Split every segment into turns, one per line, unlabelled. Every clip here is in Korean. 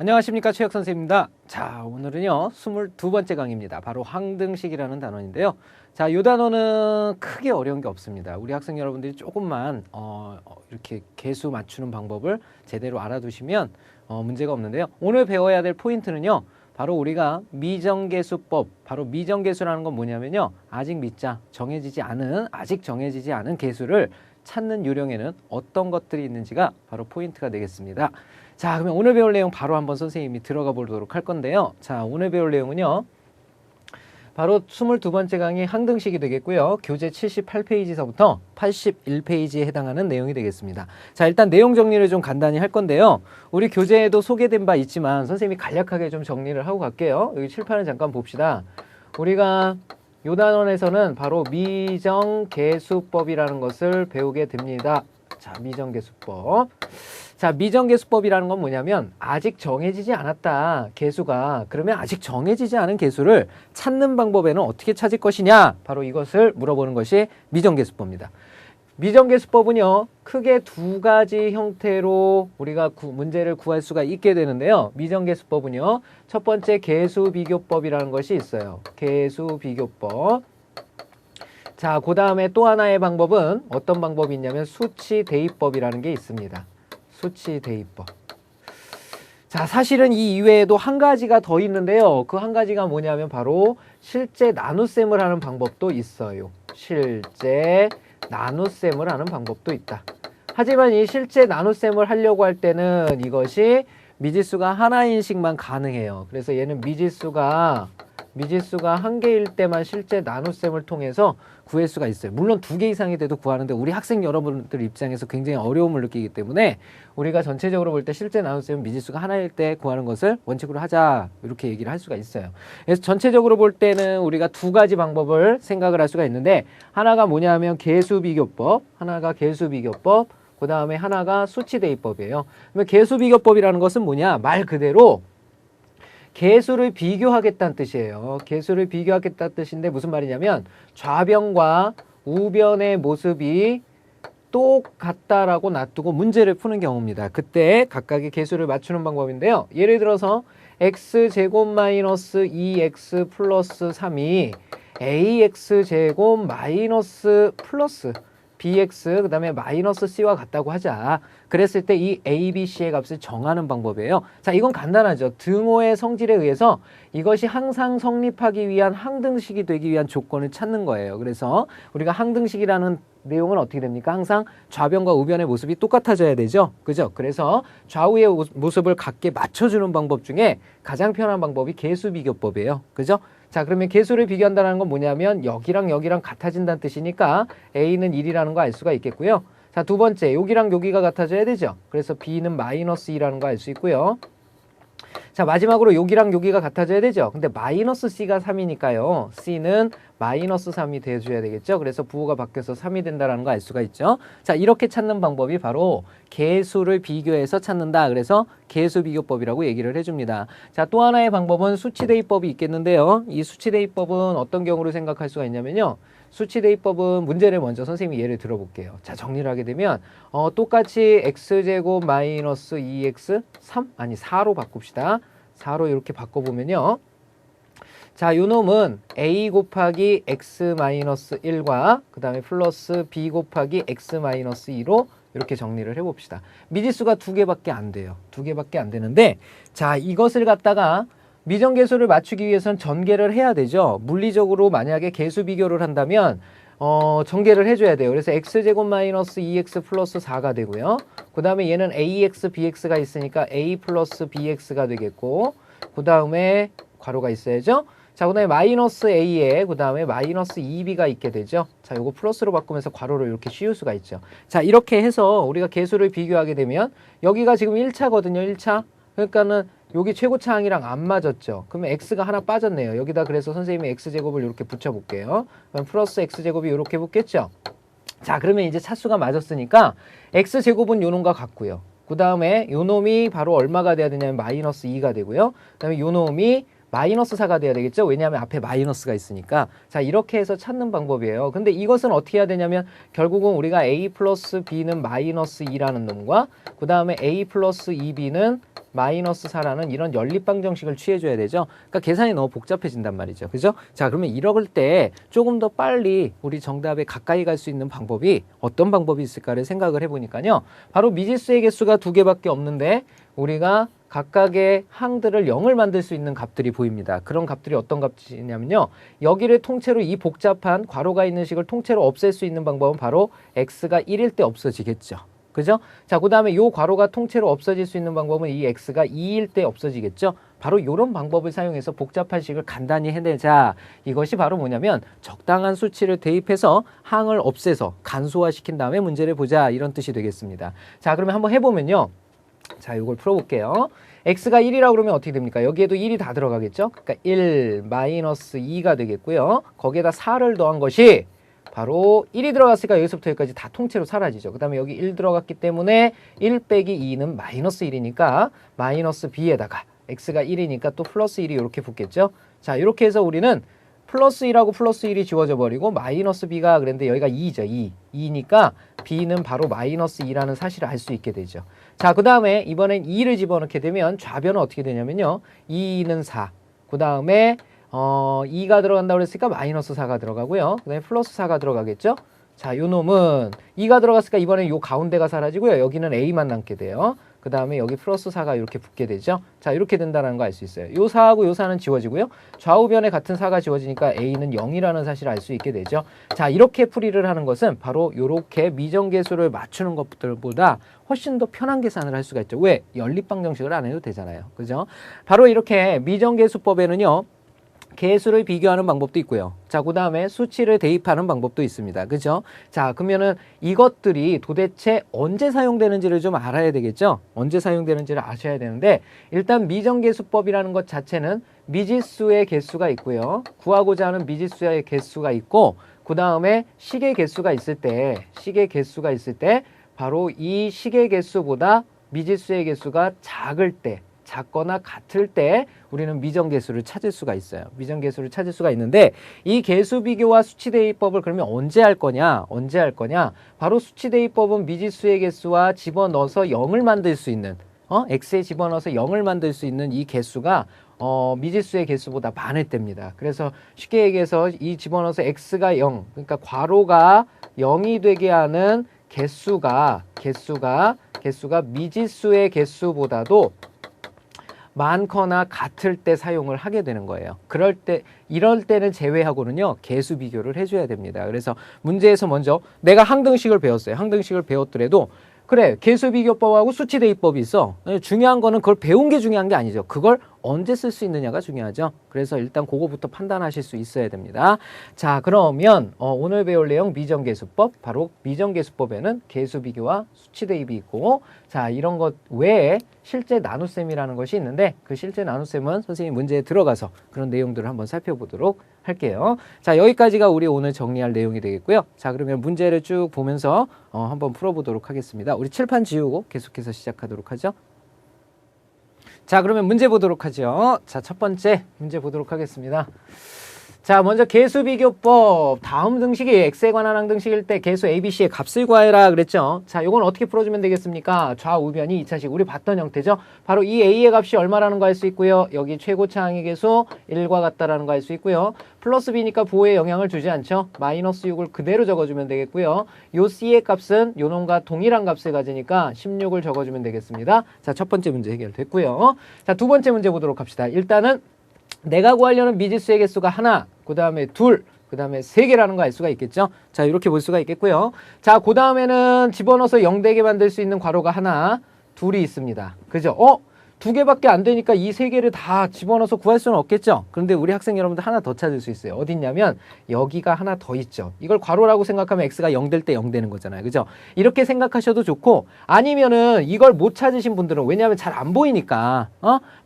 안녕하십니까, 최혁 선생님입니다. 자, 오늘은요 22번째 강의입니다. 바로 항등식이라는 단원인데요. 자, 이 단원은 크게 어려운 게 없습니다. 우리 학생 여러분들이 조금만 이렇게 계수 맞추는 방법을 제대로 알아두시면 문제가 없는데요. 오늘 배워야 될 포인트는요, 바로 우리가 미정계수법, 바로 미정계수라는 건 뭐냐면요, 아직 정해지지 않은 계수를 찾는 요령에는 어떤 것들이 있는지가 바로 포인트가 되겠습니다. 자, 그러면 오늘 배울 내용 바로 한번 선생님이 들어가 보도록 할 건데요. 자, 오늘 배울 내용은요, 바로 22번째 강의 항등식이 되겠고요. 교재 78페이지서부터 81페이지에 해당하는 내용이 되겠습니다. 자, 일단 내용 정리를 좀 간단히 할 건데요. 우리 교재에도 소개된 바 있지만 선생님이 간략하게 좀 정리를 하고 갈게요. 여기 칠판을 잠깐 봅시다. 우리가 요 단원에서는 바로 미정계수법이라는 것을 배우게 됩니다. 자, 미정계수법. 자, 미정계수법이라는 건 뭐냐면 아직 정해지지 않았다, 계수가. 그러면 아직 정해지지 않은 계수를 찾는 방법에는 어떻게 찾을 것이냐, 바로 이것을 물어보는 것이 미정계수법입니다. 미정계수법은요, 크게 두 가지 형태로 우리가 문제를 구할 수가 있게 되는데요. 미정계수법은요, 첫 번째 계수비교법이라는 것이 있어요. 계수비교법. 자, 그 다음에 또 하나의 방법은 어떤 방법이 있냐면 수치대입법이라는 게 있습니다. 수치대입법. 자, 사실은 이 이외에도 한 가지가 더 있는데요. 그 한 가지가 뭐냐면 바로 실제 나눗셈을 하는 방법도 있어요. 실제 나눗셈을 하는 방법도 있다. 하지만 이 실제 나눗셈을 하려고 할 때는 이것이 미지수가 하나인 식만 가능해요. 그래서 얘는 미지수가 한 개일 때만 실제 나눗셈을 통해서 구할 수가 있어요. 물론 두 개 이상이 돼도 구하는데 우리 학생 여러분들 입장에서 굉장히 어려움을 느끼기 때문에 우리가 전체적으로 볼 때 실제 나눗셈은 미지수가 하나일 때 구하는 것을 원칙으로 하자, 이렇게 얘기를 할 수가 있어요. 그래서 전체적으로 볼 때는 우리가 두 가지 방법을 생각을 할 수가 있는데, 하나가 뭐냐 하면 계수비교법, 그 다음에 하나가 수치대입법이에요. 그러면 계수비교법이라는 것은 뭐냐, 말 그대로 계수를 비교하겠다는 뜻이에요. 계수를 비교하겠다는 뜻인데 무슨 말이냐면 좌변과 우변의 모습이 똑같다라고 놔두고 문제를 푸는 경우입니다. 그때 각각의 계수를 맞추는 방법인데요. 예를 들어서 x제곱 마이너스 2x 플러스 3이 ax제곱 마이너스 플러스 bx 그 다음에 마이너스 c와 같다고 하자. 그랬을 때 이 a, b, c의 값을 정하는 방법이에요. 자, 이건 간단하죠. 등호의 성질에 의해서 이것이 항상 성립하기 위한 항등식이 되기 위한 조건을 찾는 거예요. 그래서 우리가 항등식이라는 내용은 어떻게 됩니까? 항상 좌변과 우변의 모습이 똑같아져야 되죠. 그죠? 그래서 좌우의 모습을 같게 맞춰주는 방법 중에 가장 편한 방법이 계수비교법이에요. 그죠? 자, 그러면 계수를 비교한다는 건 뭐냐면 여기랑 여기랑 같아진다는 뜻이니까 a는 1이라는 거 알 수가 있겠고요. 자, 두 번째, 여기랑 여기가 같아져야 되죠. 그래서 b는 마이너스 2라는 거 알 수 있고요. 자, 마지막으로 여기랑 여기가 같아져야 되죠. 근데 마이너스 c가 3이니까요. c는 마이너스 3이 돼줘야 되겠죠. 그래서 부호가 바뀌어서 3이 된다는 거 알 수가 있죠. 자, 이렇게 찾는 방법이 바로 계수를 비교해서 찾는다. 그래서 계수비교법이라고 얘기를 해줍니다. 자, 또 하나의 방법은 수치대입법이 있겠는데요. 이 수치대입법은 어떤 경우를 생각할 수가 있냐면요. 수치대입법은 문제를 먼저 선생님이 예를 들어볼게요. 자, 정리를 하게 되면 똑같이 x제곱 마이너스 2x 4로 바꿉시다. 4로 이렇게 바꿔보면요. 자, 요 놈은 a 곱하기 x 마이너스 1과 그 다음에 플러스 b 곱하기 x 마이너스 2로 이렇게 정리를 해봅시다. 미지수가 두 개밖에 안 돼요. 두 개밖에 안 되는데, 자, 이것을 갖다가 미정계수를 맞추기 위해서는 전개를 해야 되죠. 물리적으로 만약에 계수 비교를 한다면 전개를 해줘야 돼요. 그래서 x제곱 마이너스 2x 플러스 4가 되고요. 그 다음에 얘는 ax, bx가 있으니까 a 플러스 bx가 되겠고, 그 다음에 괄호가 있어야죠. 자, 그 다음에 마이너스 a에 그 다음에 마이너스 2b가 있게 되죠. 자, 요거 플러스로 바꾸면서 괄호를 이렇게 씌울 수가 있죠. 자, 이렇게 해서 우리가 계수를 비교하게 되면 여기가 지금 1차거든요. 1차. 그러니까는 여기 최고차항이랑 안 맞았죠. 그러면 x가 하나 빠졌네요. 여기다 그래서 선생님이 x제곱을 이렇게 붙여볼게요. 그럼 플러스 x제곱이 이렇게 붙겠죠. 자, 그러면 이제 차수가 맞았으니까 x제곱은 요 놈과 같고요. 그 다음에 요 놈이 바로 얼마가 돼야 되냐면 마이너스 2가 되고요. 그 다음에 요 놈이 마이너스 4가 돼야 되겠죠. 왜냐하면 앞에 마이너스가 있으니까. 자, 이렇게 해서 찾는 방법이에요. 근데 이것은 어떻게 해야 되냐면 결국은 우리가 a 플러스 b는 마이너스 2라는 놈과 그 다음에 a 플러스 2b는 마이너스 4라는 이런 연립방 정식을 취해줘야 되죠. 그러니까 계산이 너무 복잡해진단 말이죠. 그죠? 자, 그러면 이럴 때 조금 더 빨리 우리 정답에 가까이 갈 수 있는 방법이 어떤 방법이 있을까를 생각을 해보니까요. 바로 미지수의 개수가 2개밖에 없는데 우리가 각각의 항들을 0을 만들 수 있는 값들이 보입니다. 그런 값들이 어떤 값이냐면요. 여기를 통째로 이 복잡한 괄호가 있는 식을 통째로 없앨 수 있는 방법은 바로 x가 1일 때 없어지겠죠. 그죠? 자, 그 다음에 요 괄호가 통째로 없어질 수 있는 방법은 이 x가 2일 때 없어지겠죠. 바로 이런 방법을 사용해서 복잡한 식을 간단히 해내자. 이것이 바로 뭐냐면 적당한 수치를 대입해서 항을 없애서 간소화시킨 다음에 문제를 보자. 이런 뜻이 되겠습니다. 자, 그러면 한번 해보면요. 자, 이걸 풀어볼게요. x가 1이라고 그러면 어떻게 됩니까? 여기에도 1이 다 들어가겠죠? 그러니까 1 마이너스 2가 되겠고요. 거기에다 4를 더한 것이 바로 1이 들어갔으니까 여기서부터 여기까지 다 통째로 사라지죠. 그 다음에 여기 1 들어갔기 때문에 1 빼기 2는 마이너스 1이니까 마이너스 b에다가 x가 1이니까 또 플러스 1이 이렇게 붙겠죠. 자, 이렇게 해서 우리는 플러스 1하고 플러스 1이 지워져 버리고 마이너스 b가 그랬는데 여기가 2죠. 2니까 b는 바로 마이너스 2라는 사실을 알 수 있게 되죠. 자, 그 다음에 이번엔 2를 집어넣게 되면 좌변은 어떻게 되냐면요. 2는 4. 그 다음에 2가 들어간다고 그랬으니까 마이너스 4가 들어가고요. 그 다음에 플러스 4가 들어가겠죠. 자, 요 놈은 2가 들어갔으니까 이번엔 요 가운데가 사라지고요. 여기는 a만 남게 돼요. 그 다음에 여기 플러스 4가 이렇게 붙게 되죠. 자, 이렇게 된다는 거 알 수 있어요. 요 4하고 요 4는 지워지고요. 좌우변에 같은 4가 지워지니까 a는 0이라는 사실을 알 수 있게 되죠. 자, 이렇게 풀이를 하는 것은 바로 요렇게 미정계수를 맞추는 것들보다 훨씬 더 편한 계산을 할 수가 있죠. 왜? 연립방 정식을 안 해도 되잖아요. 그죠? 바로 이렇게 미정계수법에는요. 계수를 비교하는 방법도 있고요. 자, 그 다음에 수치를 대입하는 방법도 있습니다. 그죠? 자, 그러면은 이것들이 도대체 언제 사용되는지를 좀 알아야 되겠죠? 언제 사용되는지를 아셔야 되는데, 일단 미정계수법이라는 것 자체는 미지수의 개수가 있고요. 구하고자 하는 미지수의 개수가 있고, 그 다음에 식의 개수가 있을 때, 바로 이 식의 개수보다 미지수의 개수가 작을 때, 작거나 같을 때 우리는 미정계수를 찾을 수가 있어요. 미정계수를 찾을 수가 있는데 이 계수 비교와 수치 대입법을 그러면 언제 할 거냐? 바로 수치 대입법은 미지수의 개수와 집어넣어서 0을 만들 수 있는 x에 집어넣어서 0을 만들 수 있는 이 개수가 미지수의 개수보다 많을 때입니다. 그래서 쉽게 얘기해서 이 집어넣어서 x가 0, 그러니까 괄호가 0이 되게 하는 개수가 미지수의 개수보다도 많거나 같을 때 사용을 하게 되는 거예요. 이럴 때는 제외하고는요, 계수 비교를 해줘야 됩니다. 그래서 문제에서 먼저 내가 항등식을 배웠어요. 항등식을 배웠더라도 그래, 계수 비교법하고 수치 대입법이 있어. 중요한 거는 그걸 배운 게 중요한 게 아니죠. 그걸 언제 쓸 수 있느냐가 중요하죠. 그래서 일단 그거부터 판단하실 수 있어야 됩니다. 자, 그러면 오늘 배울 내용 미정계수법, 바로 미정계수법에는 계수 비교와 수치 대입이 있고, 자, 이런 것 외에 실제 나눗셈이라는 것이 있는데 그 실제 나눗셈은 선생님 문제에 들어가서 그런 내용들을 한번 살펴보도록 할게요. 자, 여기까지가 우리 오늘 정리할 내용이 되겠고요. 자, 그러면 문제를 쭉 보면서 한번 풀어보도록 하겠습니다. 우리 칠판 지우고 계속해서 시작하도록 하죠. 자, 그러면 문제 보도록 하죠. 자, 첫 번째 문제 보도록 하겠습니다. 자, 먼저 계수비교법. 다음 등식이 x에 관한 항등식일 때 계수 ABC의 값을 구하여라 그랬죠. 자, 요건 어떻게 풀어주면 되겠습니까? 좌우변이 2차식. 우리 봤던 형태죠. 바로 이 a의 값이 얼마라는 거 알 수 있고요. 여기 최고차 항의 계수 1과 같다라는 거 알 수 있고요. 플러스 b니까 부호에 영향을 주지 않죠. 마이너스 6을 그대로 적어주면 되겠고요. 요 c의 값은 요 놈과 동일한 값을 가지니까 16을 적어주면 되겠습니다. 자, 첫 번째 문제 해결됐고요. 자, 두 번째 문제 보도록 합시다. 일단은 내가 구하려는 미지수의 개수가 하나, 그 다음에 둘, 그 다음에 세 개라는 거 알 수가 있겠죠. 자, 이렇게 볼 수가 있겠고요. 자, 그 다음에는 집어넣어서 0되게 만들 수 있는 괄호가 하나, 둘이 있습니다. 그죠? 두 개밖에 안 되니까 이 세 개를 다 집어넣어서 구할 수는 없겠죠. 그런데 우리 학생 여러분들 하나 더 찾을 수 있어요. 어디 있냐면 여기가 하나 더 있죠. 이걸 괄호라고 생각하면 x가 0 될 때 0 되는 거잖아요. 그죠? 이렇게 생각하셔도 좋고, 아니면은 이걸 못 찾으신 분들은, 왜냐하면 잘 안 보이니까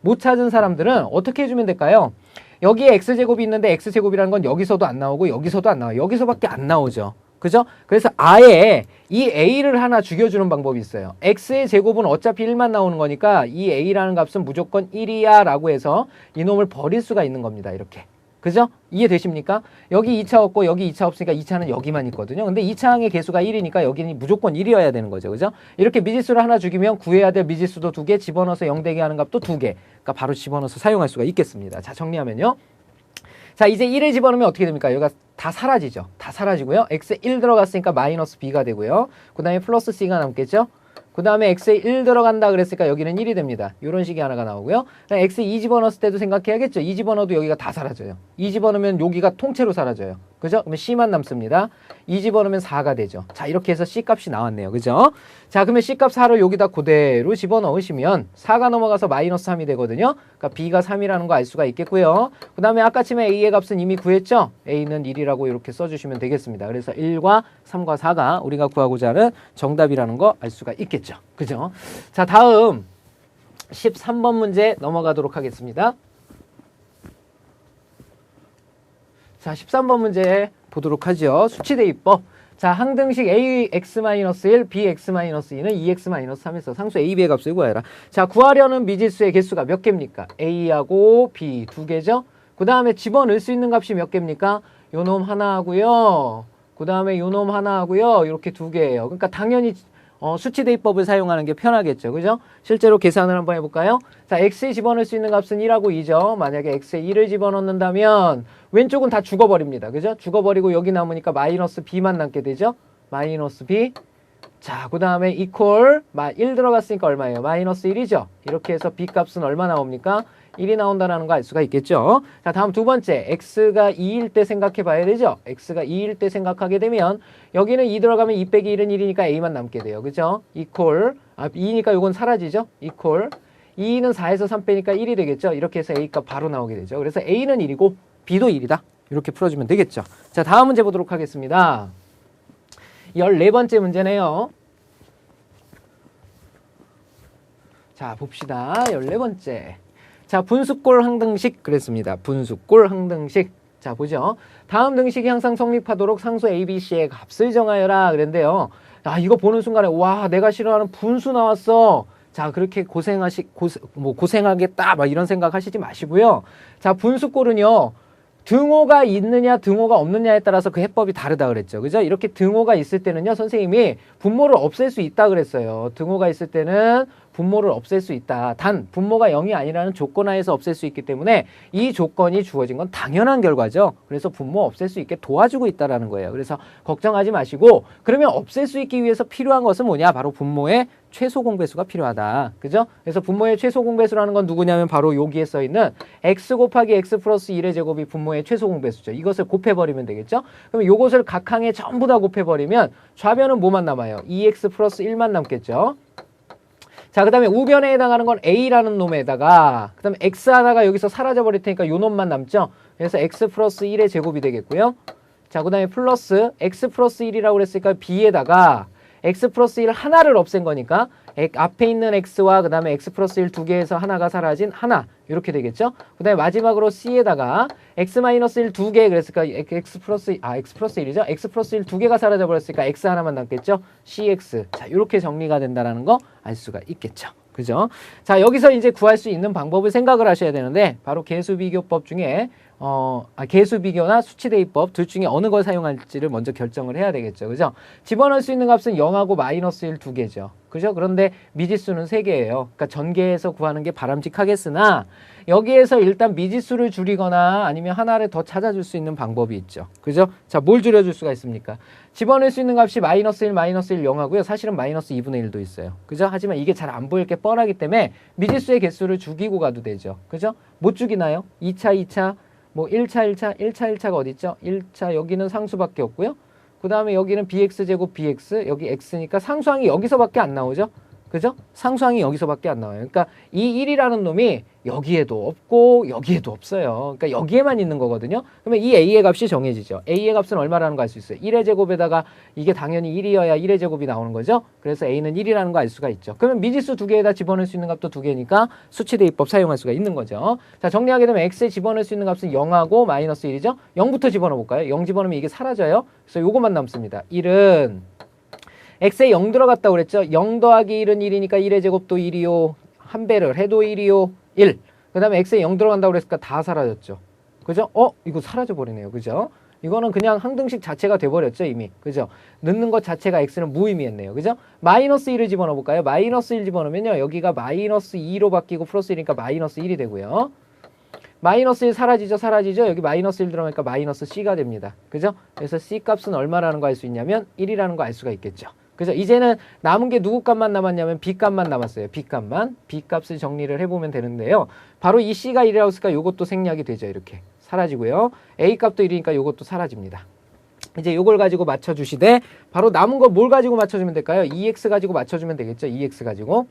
못 찾은 사람들은 어떻게 해주면 될까요? 여기에 x제곱이 있는데 x제곱이라는 건 여기서도 안 나오고 여기서도 안 나와요. 여기서밖에 안 나오죠. 그죠? 그래서 아예 이 a를 하나 죽여주는 방법이 있어요. x의 제곱은 어차피 1만 나오는 거니까 이 a라는 값은 무조건 1이야 라고 해서 이놈을 버릴 수가 있는 겁니다. 이렇게. 그죠? 이해되십니까? 여기 2차 없고 여기 2차 없으니까 2차는 여기만 있거든요. 근데 2차항의 개수가 1이니까 여기는 무조건 1이어야 되는 거죠. 그죠? 이렇게 미지수를 하나 죽이면 구해야 될 미지수도 2개, 집어넣어서 0 되게 하는 값도 2개. 그러니까 바로 집어넣어서 사용할 수가 있겠습니다. 자, 정리하면요. 자, 이제 1을 집어넣으면 어떻게 됩니까? 여기가 다 사라지죠. 다 사라지고요. x에 1 들어갔으니까 마이너스 b가 되고요. 그 다음에 플러스 c가 남겠죠. 그 다음에 x에 1 들어간다 그랬으니까 여기는 1이 됩니다. 이런 식이 하나가 나오고요. x에 2 집어넣었을 때도 생각해야겠죠. 2 집어넣어도 여기가 다 사라져요. 2 집어넣으면 여기가 통째로 사라져요. 그죠? 그러면 c만 남습니다. 2 집어넣으면 4가 되죠. 자, 이렇게 해서 c 값이 나왔네요. 그죠? 자, 그러면 c 값 4를 여기다 그대로 집어넣으시면 4가 넘어가서 마이너스 3이 되거든요. 그러니까 b가 3이라는 거 알 수가 있겠고요. 그 다음에 아까 치면 a의 값은 이미 구했죠? a는 1이라고 이렇게 써주시면 되겠습니다. 그래서 1과 3과 4가 우리가 구하고자 하는 정답이라는 거 알 수가 있겠죠. 그죠? 자, 다음 13번 문제 넘어가도록 하겠습니다. 자, 13번 문제 보도록 하죠. 수치대입법. 자, 항등식 ax-1, bx-2는 2x-3에서 상수 a, b의 값을 구하여라. 자, 구하려는 미지수의 개수가 몇 개입니까? a하고 b 두 개죠. 그 다음에 집어넣을 수 있는 값이 몇 개입니까? 요놈 하나 하고요. 그 다음에 요놈 하나 하고요. 이렇게 두 개예요. 그러니까 당연히 수치대입법을 사용하는 게 편하겠죠. 그죠? 실제로 계산을 한번 해볼까요? 자, x에 집어넣을 수 있는 값은 1하고 2죠. 만약에 x에 1을 집어넣는다면 왼쪽은 다 죽어버립니다. 그죠? 죽어버리고 여기 남으니까 마이너스 b만 남게 되죠. 마이너스 b. 자, 그 다음에 이퀄 1 들어갔으니까 얼마예요? 마이너스 1이죠. 이렇게 해서 b 값은 얼마 나옵니까? 1이 나온다는 거 알 수가 있겠죠. 자, 다음 두 번째. x가 2일 때 생각해 봐야 되죠. x가 2일 때 생각하게 되면 여기는 2 들어가면 2 빼기 1은 1이니까 a만 남게 돼요. 그죠? 이퀄 2니까 이건 사라지죠. 이퀄 2는 4에서 3 빼니까 1이 되겠죠. 이렇게 해서 a 값 바로 나오게 되죠. 그래서 a는 1이고 b도 1이다. 이렇게 풀어주면 되겠죠. 자, 다음 문제 보도록 하겠습니다. 14번째 문제네요. 자, 봅시다. 14번째. 자, 분수꼴 항등식 그랬습니다. 분수꼴 항등식. 자, 보죠. 다음 등식이 항상 성립하도록 상수 a, b, c의 값을 정하여라 그랬는데요. 아, 이거 보는 순간에 와, 내가 싫어하는 분수 나왔어. 자, 그렇게 고생하겠다 막 이런 생각 하시지 마시고요. 자, 분수꼴은요. 등호가 있느냐 등호가 없느냐에 따라서 그 해법이 다르다 그랬죠. 그죠? 이렇게 등호가 있을 때는요. 선생님이 분모를 없앨 수 있다 그랬어요. 등호가 있을 때는 분모를 없앨 수 있다. 단 분모가 0이 아니라는 조건 하에서 없앨 수 있기 때문에 이 조건이 주어진 건 당연한 결과죠. 그래서 분모 없앨 수 있게 도와주고 있다라는 거예요. 그래서 걱정하지 마시고 그러면 없앨 수 있기 위해서 필요한 것은 뭐냐? 바로 분모의 최소 공배수가 필요하다. 그죠? 그래서 분모의 최소 공배수라는 건 누구냐면 바로 여기에 써 있는 x 곱하기 x 플러스 1의 제곱이 분모의 최소 공배수죠. 이것을 곱해버리면 되겠죠? 그러면 이것을 각 항에 전부 다 곱해버리면 좌변은 뭐만 남아요? 2x 플러스 1만 남겠죠? 자, 그 다음에 우변에 해당하는 건 a라는 놈에다가 그 다음에 x 하나가 여기서 사라져 버릴 테니까 요 놈만 남죠? 그래서 x 플러스 1의 제곱이 되겠고요. 자, 그 다음에 플러스 x 플러스 1이라고 그랬으니까 b에다가 x 플러스 1 하나를 없앤 거니까 앞에 있는 x와 그 다음에 x 플러스 1 두 개에서 하나가 사라진 하나 이렇게 되겠죠. 그 다음에 마지막으로 c에다가 x 마이너스 1 두 개 그랬으니까 x 플러스 1이죠. x 플러스 1 두 개가 사라져 버렸으니까 x 하나만 남겠죠. cx. 자, 이렇게 정리가 된다라는 거 알 수가 있겠죠. 그죠? 자, 여기서 이제 구할 수 있는 방법을 생각을 하셔야 되는데 바로 계수비교법 중에 계수비교나 수치대입법 둘 중에 어느 걸 사용할지를 먼저 결정을 해야 되겠죠. 그죠? 집어넣을 수 있는 값은 0하고 마이너스 1 두 개죠. 그죠? 그런데 미지수는 3개예요. 그러니까 전개해서 구하는 게 바람직하겠으나 여기에서 일단 미지수를 줄이거나 아니면 하나를 더 찾아줄 수 있는 방법이 있죠. 그죠? 자, 뭘 줄여줄 수가 있습니까? 집어넣을 수 있는 값이 마이너스 1, 마이너스 1, 0하고요. 사실은 마이너스 2분의 1도 있어요. 그죠? 하지만 이게 잘 안 보일 게 뻔하기 때문에 미지수의 개수를 죽이고 가도 되죠. 그죠? 못 죽이나요? 2차, 2차, 뭐 1차, 1차가 어디 있죠? 1차 여기는 상수밖에 없고요. 그 다음에 여기는 bx제곱 bx, 여기 x니까 상수항이 여기서밖에 안 나오죠. 그죠? 상수항이 여기서밖에 안 나와요. 그러니까 이 1이라는 놈이 여기에도 없고 여기에도 없어요. 그러니까 여기에만 있는 거거든요. 그러면 이 a의 값이 정해지죠. a의 값은 얼마라는 거 알 수 있어요. 1의 제곱에다가 이게 당연히 1이어야 1의 제곱이 나오는 거죠. 그래서 a는 1이라는 거 알 수가 있죠. 그러면 미지수 두 개에다 집어넣을 수 있는 값도 두 개니까 수치대입법 사용할 수가 있는 거죠. 자, 정리하게 되면 x에 집어넣을 수 있는 값은 0하고 마이너스 1이죠. 0부터 집어넣어 볼까요? 0 집어넣으면 이게 사라져요. 그래서 요것만 남습니다. 1은 x에 0 들어갔다고 그랬죠. 0 더하기 1은 1이니까 1의 제곱도 1이요. 한 배를 해도 1이요. 1. 그 다음에 x에 0 들어간다고 그랬으니까 다 사라졌죠. 그죠? 이거 사라져 버리네요. 그죠? 이거는 그냥 항등식 자체가 돼버렸죠, 이미. 그죠? 넣는 것 자체가 x는 무의미했네요. 그죠? 마이너스 1을 집어넣어 볼까요? 마이너스 1 집어넣으면요. 여기가 마이너스 2로 바뀌고 플러스 1이니까 마이너스 1이 되고요. 마이너스 1 사라지죠, 사라지죠? 여기 마이너스 1 들어가니까 마이너스 c가 됩니다. 그죠? 그래서 c 값은 얼마라는 거 알 수 있냐면 1이라는 거 알 수가 있겠죠. 그래서 이제는 남은 게 누구 값만 남았냐면 b 값만 남았어요. b 값만. b 값을 정리를 해보면 되는데요. 바로 이 c가 1이라고 했으니까 이것도 생략이 되죠. 이렇게 사라지고요. a 값도 1이니까 이것도 사라집니다. 이제 이걸 가지고 맞춰주시되 바로 남은 거 뭘 가지고 맞춰주면 될까요? 2x 가지고 맞춰주면 되겠죠. 2x 가지고.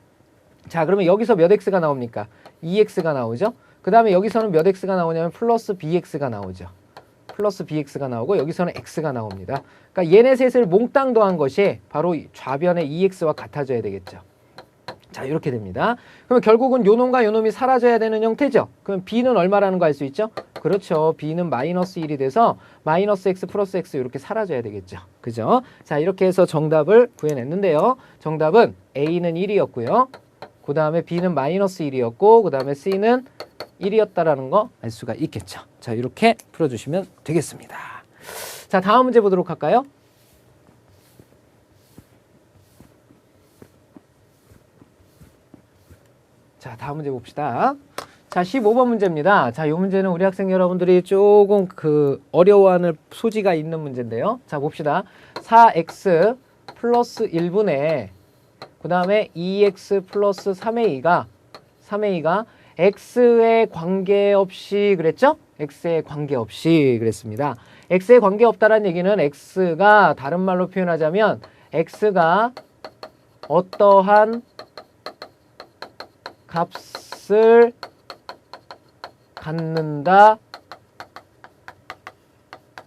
자, 그러면 여기서 몇 x가 나옵니까? 2x가 나오죠. 그 다음에 여기서는 몇 x가 나오냐면 플러스 bx가 나오죠. 플러스 bx가 나오고 여기서는 x가 나옵니다. 그러니까 얘네 셋을 몽땅 더한 것이 바로 좌변의 2x와 같아져야 되겠죠. 자, 이렇게 됩니다. 그러면 결국은 요 놈과 요 놈이 사라져야 되는 형태죠. 그럼 b는 얼마라는 거 알 수 있죠? 그렇죠. b는 마이너스 1이 돼서 마이너스 x 플러스 x 이렇게 사라져야 되겠죠. 그죠? 자, 이렇게 해서 정답을 구해냈는데요. 정답은 a는 1이었고요. 그 다음에 b는 마이너스 1이었고 그 다음에 c는 1이었다라는 거 알 수가 있겠죠. 자, 이렇게 풀어주시면 되겠습니다. 자, 다음 문제 보도록 할까요? 자, 다음 문제 봅시다. 자, 15번 문제입니다. 자, 이 문제는 우리 학생 여러분들이 조금 어려워하는 소지가 있는 문제인데요. 자, 봅시다. 4x 플러스 1분의 그 다음에 2x 플러스 3a가 x에 관계없이 그랬죠? x에 관계없이 그랬습니다. x에 관계없다라는 얘기는 x가 다른 말로 표현하자면 x가 어떠한 값을 갖는다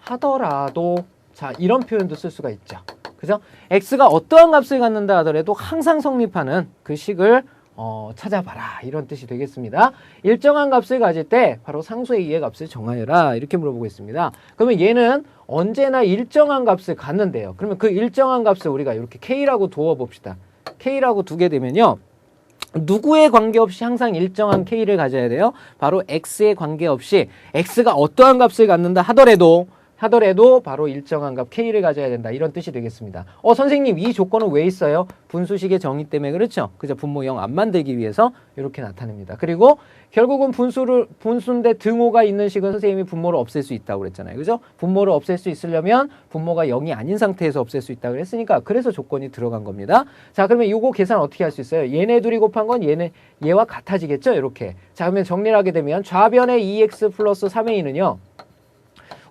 하더라도 자, 이런 표현도 쓸 수가 있죠. 그죠? x가 어떠한 값을 갖는다 하더라도 항상 성립하는 그 식을 찾아봐라 이런 뜻이 되겠습니다. 일정한 값을 가질 때 바로 상수의 2의 값을 정하여라 이렇게 물어보고 있습니다. 그러면 얘는 언제나 일정한 값을 갖는데요. 그러면 그 일정한 값을 우리가 이렇게 k라고 두어 봅시다. k라고 두게 되면요. 누구에 관계없이 항상 일정한 k를 가져야 돼요. 바로 x에 관계없이 x가 어떠한 값을 갖는다 하더라도 바로 일정한 값 k를 가져야 된다 이런 뜻이 되겠습니다. 선생님 이 조건은 왜 있어요? 분수식의 정의 때문에 그렇죠? 그죠? 분모 0 안 만들기 위해서 이렇게 나타냅니다. 그리고 결국은 분수인데 등호가 있는 식은 선생님이 분모를 없앨 수 있다고 그랬잖아요. 그죠? 분모를 없앨 수 있으려면 분모가 0이 아닌 상태에서 없앨 수 있다고 그랬으니까 그래서 조건이 들어간 겁니다. 자, 그러면 이거 계산 어떻게 할 수 있어요? 얘네 둘이 곱한 건 얘와 같아지겠죠? 이렇게. 자, 그러면 정리를 하게 되면 좌변의 2x 플러스 3a는요.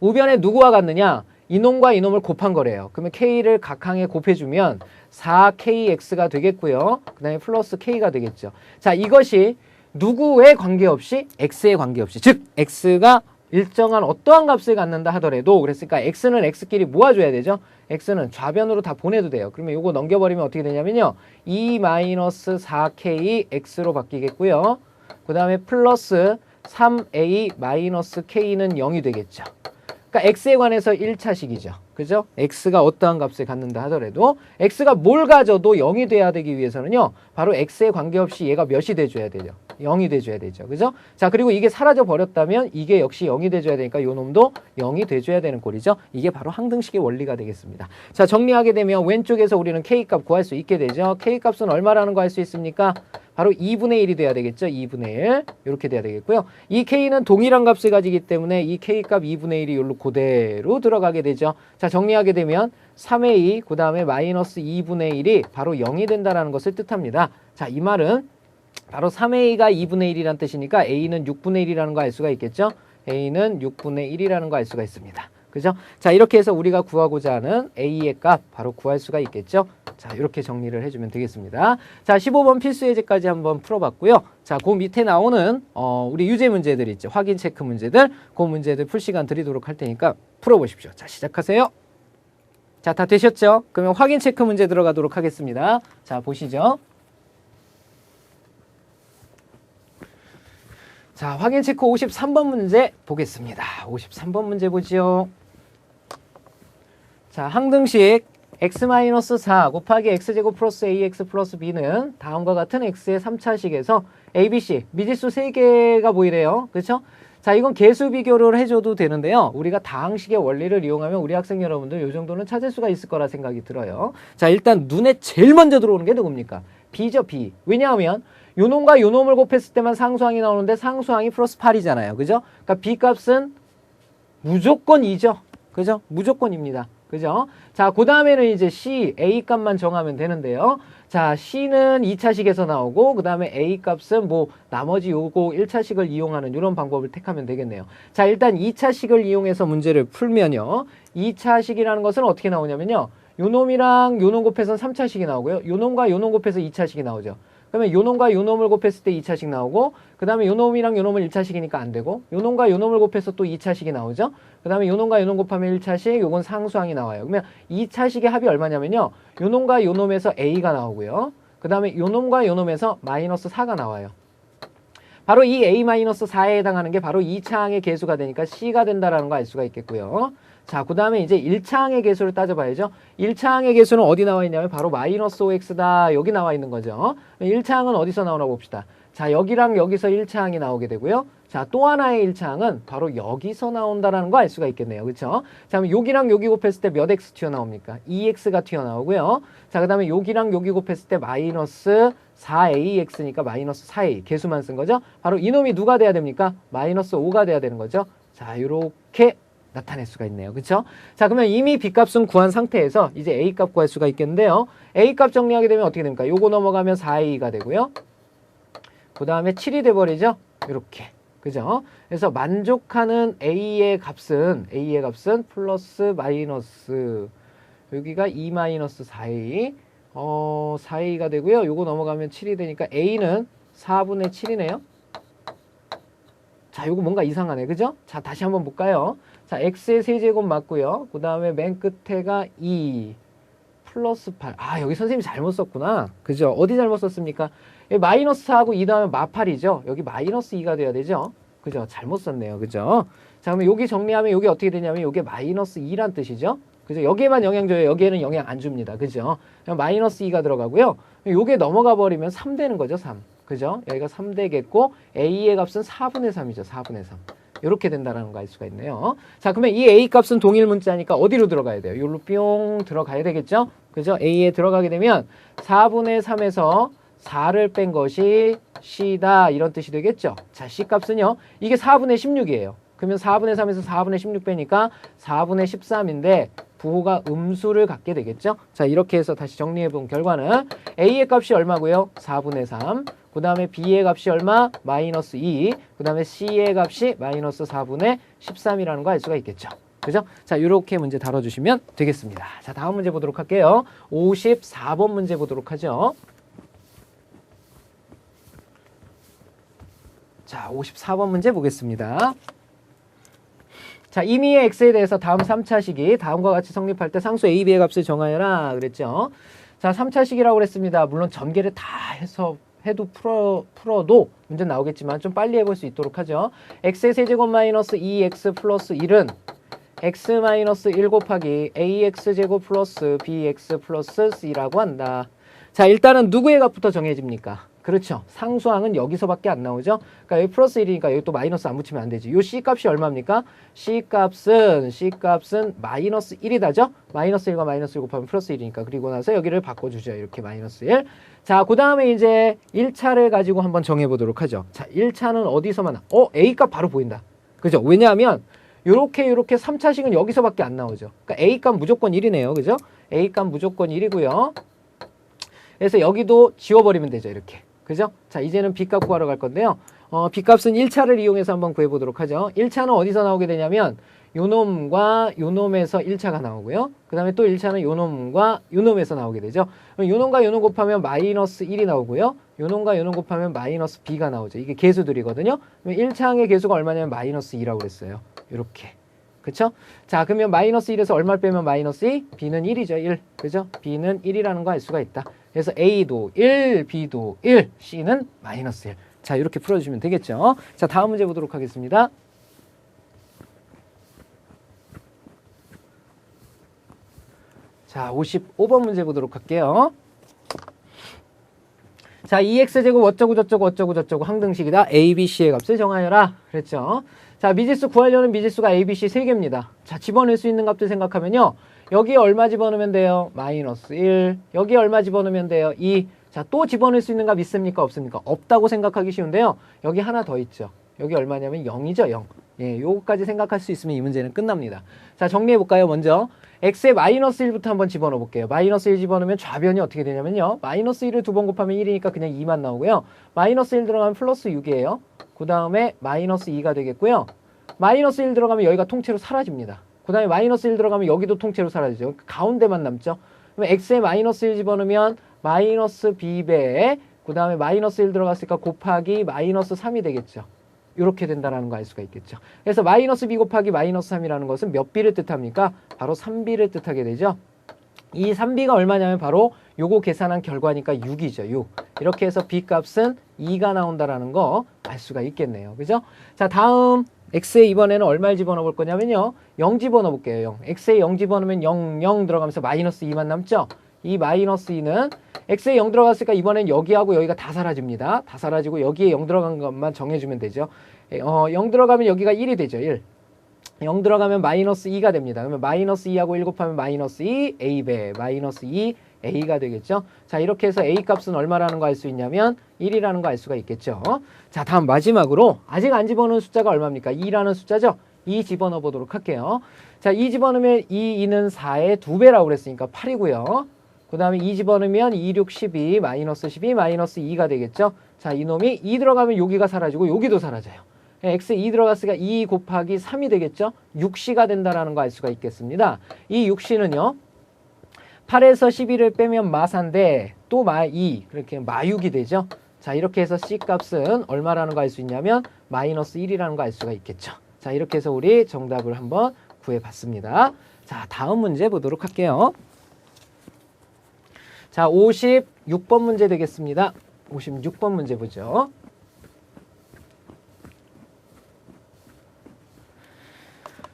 우변에 누구와 같느냐? 이놈과 이놈을 곱한 거래요. 그러면 k를 각항에 곱해주면 4kx가 되겠고요. 그 다음에 플러스 k가 되겠죠. 자, 이것이 누구에 관계없이 x에 관계없이 즉 x가 일정한 어떠한 값을 갖는다 하더라도 그랬으니까 x는 x끼리 모아줘야 되죠. x는 좌변으로 다 보내도 돼요. 그러면 이거 넘겨버리면 어떻게 되냐면요. 2-4k x로 바뀌겠고요. 그 다음에 플러스 3a-k는 0이 되겠죠. 그러니까 x에 관해서 1차식이죠. 그죠? x가 어떠한 값을 갖는다 하더라도 x가 뭘 가져도 0이 돼야 되기 위해서는요. 바로 x에 관계없이 얘가 몇이 돼줘야 되죠. 0이 돼줘야 되죠. 그죠? 자, 그리고 이게 사라져 버렸다면 이게 역시 0이 돼줘야 되니까 요 놈도 0이 돼줘야 되는 꼴이죠. 이게 바로 항등식의 원리가 되겠습니다. 자, 정리하게 되면 왼쪽에서 우리는 k값 구할 수 있게 되죠. k값은 얼마라는 거 알 수 있습니까? 바로 2분의 1이 돼야 되겠죠. 2분의 1 이렇게 돼야 되겠고요. 이 k는 동일한 값을 가지기 때문에 이 k값 2분의 1이 여기로 그대로 들어가게 되죠. 자, 정리하게 되면 3의 2, 그 다음에 마이너스 2분의 1이 바로 0이 된다는 것을 뜻합니다. 자, 이 말은 바로 3의 2가 2분의 1이라는 뜻이니까 a는 6분의 1이라는 거 알 수가 있겠죠. a는 6분의 1이라는 거 알 수가 있습니다. 그죠? 자, 이렇게 해서 우리가 구하고자 하는 a의 값 바로 구할 수가 있겠죠. 자, 이렇게 정리를 해주면 되겠습니다. 자, 15번 필수 예제까지 한번 풀어봤고요. 자, 그 밑에 나오는 우리 유제 문제들 있죠. 확인 체크 문제들, 그 문제들 풀 시간 드리도록 할 테니까 풀어보십시오. 자, 시작하세요. 자, 다 되셨죠? 그러면 확인 체크 문제 들어가도록 하겠습니다. 자, 보시죠. 자, 확인 체크 53번 문제 보겠습니다. 53번 문제 보지요. 자, 항등식 x-4 곱하기 x제곱 플러스 ax 플러스 b는 다음과 같은 x의 3차식에서 a, b, c 미지수 3개가 보이래요. 그렇죠? 자, 이건 계수 비교를 해줘도 되는데요. 우리가 다항식의 원리를 이용하면 우리 학생 여러분들 이 정도는 찾을 수가 있을 거라 생각이 들어요. 자, 일단 눈에 제일 먼저 들어오는 게 누굽니까? B죠, B. 왜냐하면 요 놈과 요 놈을 곱했을 때만 상수항이 나오는데 상수항이 플러스 8이잖아요. 그죠? 그러니까 B 값은 무조건 2죠. 그죠? 무조건입니다. 그죠? 자, 그 다음에는 이제 C, A 값만 정하면 되는데요. 자, C는 2차식에서 나오고, 그 다음에 A 값은 뭐, 나머지 요거 1차식을 이용하는 이런 방법을 택하면 되겠네요. 자, 일단 2차식을 이용해서 문제를 풀면요. 2차식이라는 것은 어떻게 나오냐면요. 요 놈이랑 요 놈 곱해서 3차식이 나오고요. 요 놈과 요 놈 곱해서 2차식이 나오죠. 그러면 요 놈과 요 놈을 곱했을 때 2차식 나오고, 그 다음에 요 놈이랑 요 놈은 1차식이니까 안 되고, 요 놈과 요 놈을 곱해서 또 2차식이 나오죠. 그 다음에 요 놈과 요 놈 곱하면 1차식, 요건 상수항이 나와요. 그러면 2차식의 합이 얼마냐면요. 요 놈과 요 놈에서 A가 나오고요. 그 다음에 요 놈과 요 놈에서 마이너스 4가 나와요. 바로 이 A-4에 해당하는 게 바로 2차항의 계수가 되니까 C가 된다라는 거 알 수가 있겠고요. 자, 그 다음에 이제 1차항의 계수를 따져봐야죠. 1차항의 계수는 어디 나와 있냐면 바로 마이너스 5x다. 여기 나와 있는 거죠. 1차항은 어디서 나오나 봅시다. 자, 여기랑 여기서 1차항이 나오게 되고요. 자, 또 하나의 1차항은 바로 여기서 나온다라는 거 알 수가 있겠네요. 그렇죠? 자, 그럼 여기랑 여기 곱했을 때 몇 x 튀어나옵니까? 2x가 튀어나오고요. 자, 그 다음에 여기랑 여기 곱했을 때 마이너스 4ax니까 마이너스 4a. 계수만 쓴 거죠. 바로 이놈이 누가 돼야 됩니까? 마이너스 5가 돼야 되는 거죠. 자, 요렇게 나타낼 수가 있네요. 그렇죠? 자, 그러면 이미 B값은 구한 상태에서 이제 A값 구할 수가 있겠는데요. A값 정리하게 되면 어떻게 됩니까? 요거 넘어가면 4A가 되고요. 그 다음에 7이 돼버리죠? 이렇게. 그죠? 그래서 만족하는 A의 값은 플러스 마이너스 여기가 2 마이너스 4A 4A가 되고요. 요거 넘어가면 7이 되니까 A는 4분의 7이네요. 자, 요거 뭔가 이상하네. 그죠? 자, 다시 한번 볼까요? 자, x의 세제곱 맞고요. 그 다음에 맨 끝에가 2 플러스 8. 아, 여기 선생님이 잘못 썼구나. 그죠? 어디 잘못 썼습니까? 마이너스 4하고 2 다음에 마8이죠. 여기 마이너스 2가 돼야 되죠? 그죠? 잘못 썼네요. 그죠? 자, 그러면 여기 정리하면 여기 어떻게 되냐면 여기 마이너스 2란 뜻이죠? 그죠? 여기에만 영향 줘요. 여기에는 영향 안 줍니다. 그죠? 그냥 마이너스 2가 들어가고요. 요게 넘어가 버리면 3 되는 거죠. 3. 그죠? 여기가 3 되겠고 A의 값은 4분의 3이죠. 4분의 3. 이렇게 된다라는 거 알 수가 있네요. 자, 그러면 이 A 값은 동일 문자니까 어디로 들어가야 돼요? 여기로 뿅 들어가야 되겠죠? 그죠? A에 들어가게 되면 4분의 3에서 4를 뺀 것이 C다. 이런 뜻이 되겠죠? 자, C 값은요. 이게 4분의 16이에요. 그러면 4분의 3에서 4분의 16 빼니까 4분의 13인데 부호가 음수를 갖게 되겠죠? 자, 이렇게 해서 다시 정리해 본 결과는 A의 값이 얼마고요? 4분의 3. 그 다음에 B의 값이 얼마? 마이너스 2. 그 다음에 C의 값이 마이너스 4분의 13이라는 거 알 수가 있겠죠. 그죠? 자, 이렇게 문제 다뤄주시면 되겠습니다. 자, 다음 문제 보도록 할게요. 54번 문제 보도록 하죠. 자, 54번 문제 보겠습니다. 자, 임의의 x에 대해서 다음 3차식이 다음과 같이 성립할 때 상수 a, b의 값을 정하여라 그랬죠. 자, 3차식이라고 그랬습니다. 물론 전개를 다 해서 해도 풀어도 문제 나오겠지만 좀 빨리 해볼 수 있도록 하죠. x의 세제곱 마이너스 2x 플러스 1은 x 마이너스 1 곱하기 ax제곱 플러스 bx 플러스 c라고 한다. 자, 일단은 누구의 값부터 정해집니까? 그렇죠. 상수항은 여기서밖에 안 나오죠. 그러니까 여기 플러스 1이니까 여기 또 마이너스 안 붙이면 안 되지. 요 C값이 얼마입니까? C값은 마이너스 1이다죠? 마이너스 1과 마이너스 1 곱하면 플러스 1이니까. 그리고 나서 여기를 바꿔주죠. 이렇게 마이너스 1. 자, 그 다음에 이제 1차를 가지고 한번 정해보도록 하죠. 자, 1차는 어디서만 A값 바로 보인다. 그죠? 왜냐하면 요렇게 3차식은 여기서밖에 안 나오죠. 그러니까 A값 무조건 1이네요. 그죠? A값 무조건 1이고요. 그래서 여기도 지워버리면 되죠. 이렇게. 그죠? 자, 이제는 B값 구하러 갈 건데요. B값은 1차를 이용해서 한번 구해보도록 하죠. 1차는 어디서 나오게 되냐면 요놈과 요놈에서 1차가 나오고요. 그 다음에 또 1차는 요놈과 요놈에서 나오게 되죠. 요놈과 요놈 곱하면 마이너스 1이 나오고요. 요놈과 요놈 곱하면 마이너스 B가 나오죠. 이게 계수들이거든요. 1차항의 계수가 얼마냐면 마이너스 2라고 그랬어요. 이렇게. 그쵸? 자, 그러면 마이너스 1에서 얼마를 빼면 마이너스 2? B는 1이죠. 1. 그죠? B는 1이라는 거 알 수가 있다. 그래서 A도 1, B도 1, C는 마이너스 1. 자, 이렇게 풀어주시면 되겠죠. 자, 다음 문제 보도록 하겠습니다. 자, 55번 문제 보도록 할게요. 자, 2x제곱 어쩌고 저쩌고 항등식이다. A, B, C의 값을 정하여라. 그랬죠. 자, 자, 미지수 구하려는 미지수가 A, B, C 세 개입니다. 자, 집어넣을 수 있는 값들 생각하면요. 여기에 얼마 집어넣으면 돼요? 마이너스 1. 여기에 얼마 집어넣으면 돼요? 2. 자, 또 집어넣을 수 있는 값 있습니까? 없습니까? 없다고 생각하기 쉬운데요. 여기 하나 더 있죠. 여기 얼마냐면 0이죠, 0. 예, 요거까지 생각할 수 있으면 이 문제는 끝납니다. 자, 정리해볼까요? 먼저 x에 마이너스 1부터 한번 집어넣어 볼게요. 마이너스 1 집어넣으면 좌변이 어떻게 되냐면요. 마이너스 1을 두 번 곱하면 1이니까 그냥 2만 나오고요. 마이너스 1 들어가면 플러스 6이에요. 그 다음에 마이너스 2가 되겠고요. 마이너스 1 들어가면 여기가 통째로 사라집니다. 그 다음에 마이너스 1 들어가면 여기도 통째로 사라지죠. 가운데만 남죠. 그러면 x에 마이너스 1 집어넣으면 마이너스 b배, 그 다음에 마이너스 1 들어갔으니까 곱하기 마이너스 3이 되겠죠. 이렇게 된다는 거 알 수가 있겠죠. 그래서 마이너스 b 곱하기 마이너스 3이라는 것은 몇 b를 뜻합니까? 바로 3b를 뜻하게 되죠. 이 3b가 얼마냐면 바로 요거 계산한 결과니까 6이죠. 6. 이렇게 해서 b 값은 2가 나온다라는 거 알 수가 있겠네요. 그죠? 자, 다음 x에 이번에는 얼마를 집어넣어 볼 거냐면요. 0 집어넣어 볼게요. 0. x에 0 집어넣으면 0, 0 들어가면서 마이너스 2만 남죠? 이 마이너스 2는 x에 0 들어갔으니까 이번엔 여기하고 여기가 다 사라집니다. 다 사라지고 여기에 0 들어간 것만 정해주면 되죠. 0 들어가면 여기가 1이 되죠. 1. 0 들어가면 마이너스 2가 됩니다. 그러면 마이너스 2하고 1 곱하면 마이너스 2 a배, 마이너스 2 a가 되겠죠. 자, 이렇게 해서 a 값은 얼마라는 거 알 수 있냐면 1이라는 거 알 수가 있겠죠. 자, 다음 마지막으로 아직 안 집어넣은 숫자가 얼마입니까? 2라는 숫자죠. 2 집어넣어 보도록 할게요. 자, 2 집어넣으면 2는 4의 2배라고 그랬으니까 8이고요. 그 다음에 2 집어넣으면 2, 6, 12, 마이너스 12, 마이너스 2가 되겠죠. 자, 이놈이 2 들어가면 여기가 사라지고 여기도 사라져요. x 2 들어갔으니까 2 곱하기 3이 되겠죠. 6c가 된다는 거 알 수가 있겠습니다. 이 6c는요. 8에서 12를 빼면 마사인데 또 마2 그렇게 마6이 되죠. 자, 이렇게 해서 c 값은 얼마라는 거 알 수 있냐면 마이너스 1이라는 거 알 수가 있겠죠. 자, 이렇게 해서 우리 정답을 한번 구해봤습니다. 자, 다음 문제 보도록 할게요. 자, 56번 문제 되겠습니다. 56번 문제 보죠.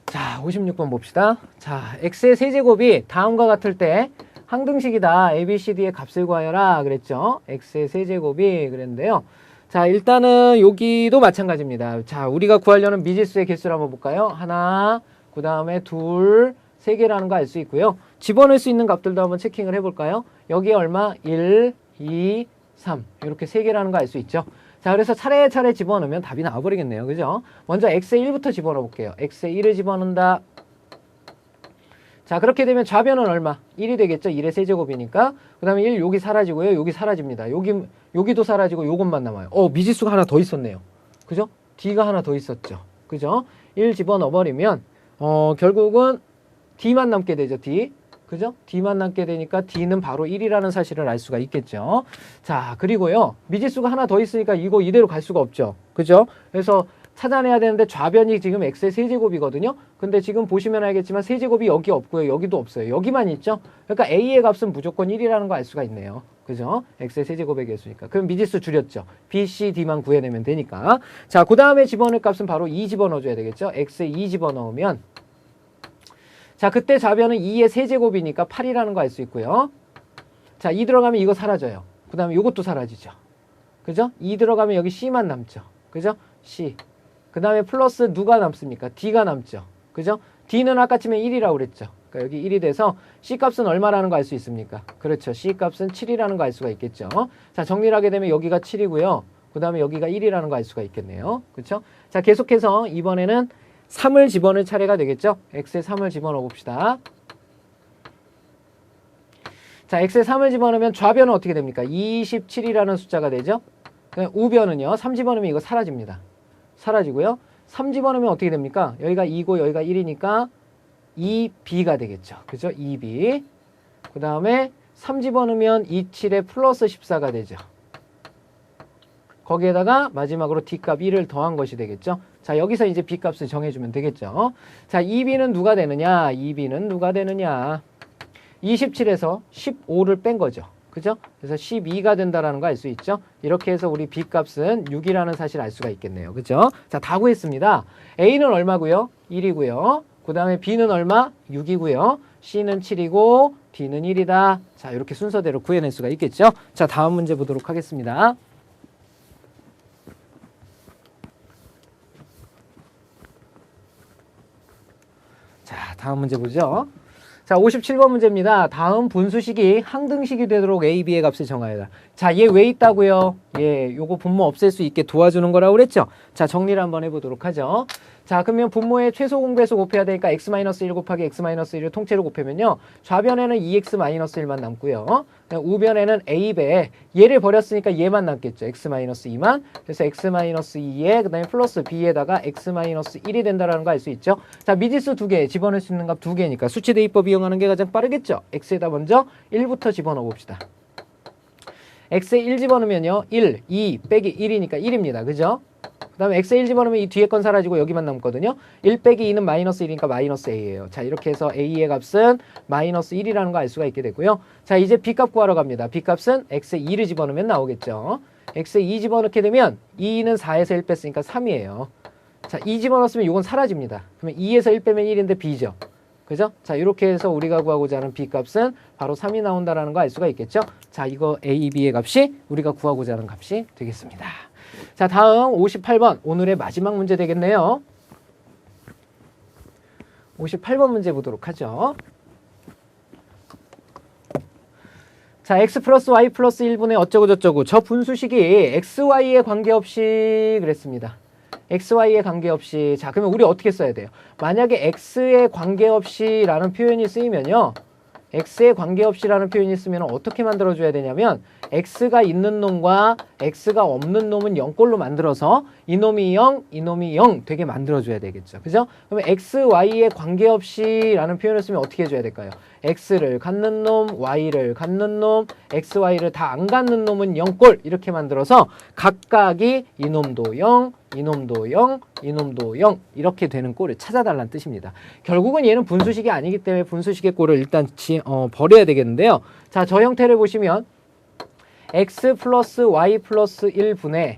자, 56번 봅시다. 자, x의 세제곱이 다음과 같을 때 항등식이다. a, b, c, d의 값을 구하여라 그랬죠. x의 세제곱이 그랬는데요. 자, 일단은 여기도 마찬가지입니다. 자, 우리가 구하려는 미지수의 개수를 한번 볼까요? 하나, 그 다음에 둘, 세 개라는 거 알 수 있고요. 집어넣을 수 있는 값들도 한번 체킹을 해볼까요? 여기에 얼마? 1, 2, 3 이렇게 세 개라는 거 알 수 있죠. 자, 그래서 차례차례 집어넣으면 답이 나와버리겠네요. 그죠? 먼저 x에 1부터 집어넣어 볼게요. x에 1을 집어넣는다. 자, 그렇게 되면 좌변은 얼마? 1이 되겠죠. 1의 세제곱이니까. 그 다음에 1 여기 사라지고요. 여기 사라집니다. 여기도 사라지고 요것만 남아요. 미지수가 하나 더 있었네요. 그죠? d가 하나 더 있었죠. 그죠? 1 집어넣어버리면 결국은 d만 남게 되죠. d. 그죠? d만 남게 되니까 d는 바로 1이라는 사실을 알 수가 있겠죠. 자, 그리고요. 미지수가 하나 더 있으니까 이거 이대로 갈 수가 없죠. 그죠? 그래서 찾아내야 되는데 좌변이 지금 x의 세제곱이거든요. 근데 지금 보시면 알겠지만 세제곱이 여기 없고요. 여기도 없어요. 여기만 있죠. 그러니까 a의 값은 무조건 1이라는 거 알 수가 있네요. 그죠? x의 세제곱의 개수니까. 그럼 미지수 줄였죠. b, c, d만 구해내면 되니까. 자, 그 다음에 집어넣을 값은 바로 2 집어넣어줘야 되겠죠. x에 2 집어넣으면 자, 그때 좌변은 2의 세제곱이니까 8이라는 거 알 수 있고요. 자, 2 들어가면 이거 사라져요. 그 다음에 이것도 사라지죠. 그죠? 2 들어가면 여기 c만 남죠. 그죠? c. 그 다음에 플러스 누가 남습니까? d가 남죠. 그죠? d는 아까쯤에 1이라고 그랬죠. 그러니까 여기 1이 돼서 c 값은 얼마라는 거 알 수 있습니까? 그렇죠. c 값은 7이라는 거 알 수가 있겠죠. 자, 정리를 하게 되면 여기가 7이고요. 그 다음에 여기가 1이라는 거 알 수가 있겠네요. 그렇죠? 자, 계속해서 이번에는 3을 집어넣을 차례가 되겠죠. x에 3을 집어넣어 봅시다. 자, x에 3을 집어넣으면 좌변은 어떻게 됩니까? 27이라는 숫자가 되죠. 우변은요. 3 집어넣으면 이거 사라집니다. 사라지고요. 3 집어넣으면 어떻게 됩니까? 여기가 2고 여기가 1이니까 2b가 되겠죠. 그죠? 2b. 그 다음에 3 집어넣으면 27에 플러스 14가 되죠. 거기에다가 마지막으로 d값 1을 더한 것이 되겠죠. 자, 여기서 이제 b값을 정해주면 되겠죠. 자, 2b는 누가 되느냐? 2b는 누가 되느냐? 27에서 15를 뺀 거죠. 그죠? 그래서 12가 된다라는 거 알 수 있죠. 이렇게 해서 우리 b값은 6이라는 사실 알 수가 있겠네요. 그죠? 자, 다 구했습니다. a는 얼마고요? 1이고요. 그 다음에 b는 얼마? 6이고요. c는 7이고 d는 1이다. 자, 이렇게 순서대로 구해낼 수가 있겠죠. 자, 다음 문제 보도록 하겠습니다. 다음 문제 보죠. 자, 57번 문제입니다. 다음 분수식이 항등식이 되도록 A, B의 값을 정하여라. 자, 얘 왜 있다고요? 예, 요거 분모 없앨 수 있게 도와주는 거라고 그랬죠? 자, 정리를 한번 해보도록 하죠. 자, 그러면 분모의 최소 공배수 곱해야 되니까 x-1 곱하기 x-1을 통째로 곱하면요. 좌변에는 2x-1만 남고요. 우변에는 a배, 얘를 버렸으니까 얘만 남겠죠. x-2만. 그래서 x-2에 그다음에 플러스 b에다가 x-1이 된다라는 거 알 수 있죠. 자, 미지수 두 개, 집어넣을 수 있는 값 두 개니까 수치 대입법 이용하는 게 가장 빠르겠죠. x에다 먼저 1부터 집어넣어 봅시다. x에 1 집어넣으면요. 1, 2 빼기 1이니까 1입니다. 그죠? 그 다음에 x에 1 집어넣으면 이 뒤에 건 사라지고 여기만 남거든요. 1 빼기 2는 마이너스 1이니까 마이너스 a예요. 자, 이렇게 해서 a의 값은 마이너스 1이라는 거 알 수가 있게 되고요. 자, 이제 b값 구하러 갑니다. b값은 x에 2를 집어넣으면 나오겠죠. x에 2 집어넣게 되면 2는 4에서 1 뺐으니까 3이에요. 자, 2 집어넣었으면 이건 사라집니다. 그러면 2에서 1 빼면 1인데 b죠. 그죠? 자, 이렇게 해서 우리가 구하고자 하는 b값은 바로 3이 나온다라는 거 알 수가 있겠죠? 자, 이거 a, b의 값이 우리가 구하고자 하는 값이 되겠습니다. 자, 다음 58번 오늘의 마지막 문제 되겠네요. 58번 문제 보도록 하죠. 자, x 플러스 y 플러스 1분의 어쩌고 저쩌고 저 분수식이 xy에 관계없이 그랬습니다. xy에 관계없이. 자, 그러면 우리 어떻게 써야 돼요? 만약에 x에 관계없이 라는 표현이 쓰이면요. x에 관계없이라는 표현이 쓰면 어떻게 만들어줘야 되냐면 x가 있는 놈과 x가 없는 놈은 0꼴로 만들어서 이놈이 0, 이놈이 0 되게 만들어줘야 되겠죠. 그죠? 그러면 x, y에 관계없이 라는 표현을 쓰면 어떻게 해줘야 될까요? x를 갖는 놈, y를 갖는 놈, x, y를 다 안 갖는 놈은 0꼴 이렇게 만들어서 각각이 이놈도 0, 이놈도 0, 이놈도 0 이렇게 되는 꼴을 찾아달라는 뜻입니다. 결국은 얘는 분수식이 아니기 때문에 분수식의 꼴을 일단 버려야 되겠는데요. 자, 저 형태를 보시면 x 플러스 y 플러스 1분의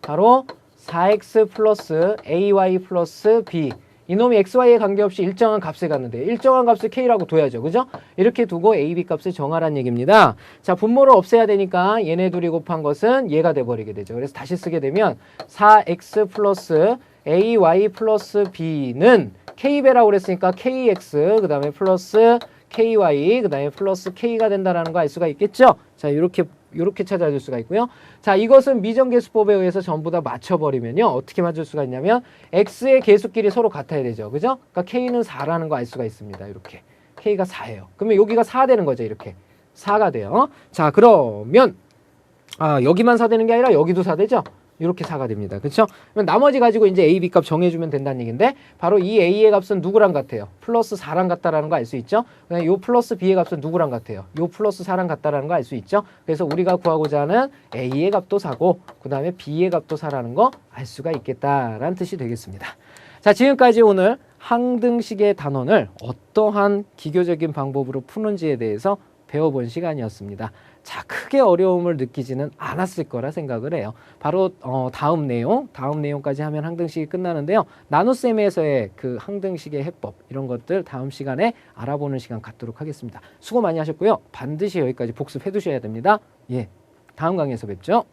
바로 4x 플러스 ay 플러스 b 이놈이 xy에 관계없이 일정한 값을 갖는데 일정한 값을 k라고 둬야죠. 그죠? 이렇게 두고 a, b 값을 정하라는 얘기입니다. 자, 분모를 없애야 되니까 얘네 둘이 곱한 것은 얘가 돼버리게 되죠. 그래서 다시 쓰게 되면 4x 플러스 ay 플러스 b는 k배라고 그랬으니까 kx 그 다음에 플러스 ky 그 다음에 플러스 k가 된다는 거 알 수가 있겠죠? 자, 이렇게 찾아줄 수가 있고요. 자, 이것은 미정계수법에 의해서 전부 다 맞춰버리면요. 어떻게 맞출 수가 있냐면 x의 계수끼리 서로 같아야 되죠. 그죠? 그러니까 k는 4라는 거 알 수가 있습니다. 이렇게. k가 4예요. 그러면 여기가 4 되는 거죠. 이렇게. 4가 돼요. 자, 그러면 여기만 4 되는 게 아니라 여기도 4 되죠? 이렇게 4가 됩니다. 그렇죠? 그럼 나머지 가지고 이제 a, b 값 정해주면 된다는 얘기인데 바로 이 a의 값은 누구랑 같아요? 플러스 4랑 같다라는 거 알 수 있죠? 요 플러스 b의 값은 누구랑 같아요? 요 플러스 4랑 같다라는 거 알 수 있죠? 그래서 우리가 구하고자 하는 a의 값도 4고 그 다음에 b의 값도 4라는 거 알 수가 있겠다라는 뜻이 되겠습니다. 자, 지금까지 오늘 항등식의 단원을 어떠한 기교적인 방법으로 푸는지에 대해서 배워본 시간이었습니다. 자, 크게 어려움을 느끼지는 않았을 거라 생각을 해요. 바로 다음 내용까지 하면 항등식이 끝나는데요. 나눗셈에서의 그 항등식의 해법 이런 것들 다음 시간에 알아보는 시간 갖도록 하겠습니다. 수고 많이 하셨고요. 반드시 여기까지 복습해 두셔야 됩니다. 예, 다음 강의에서 뵙죠.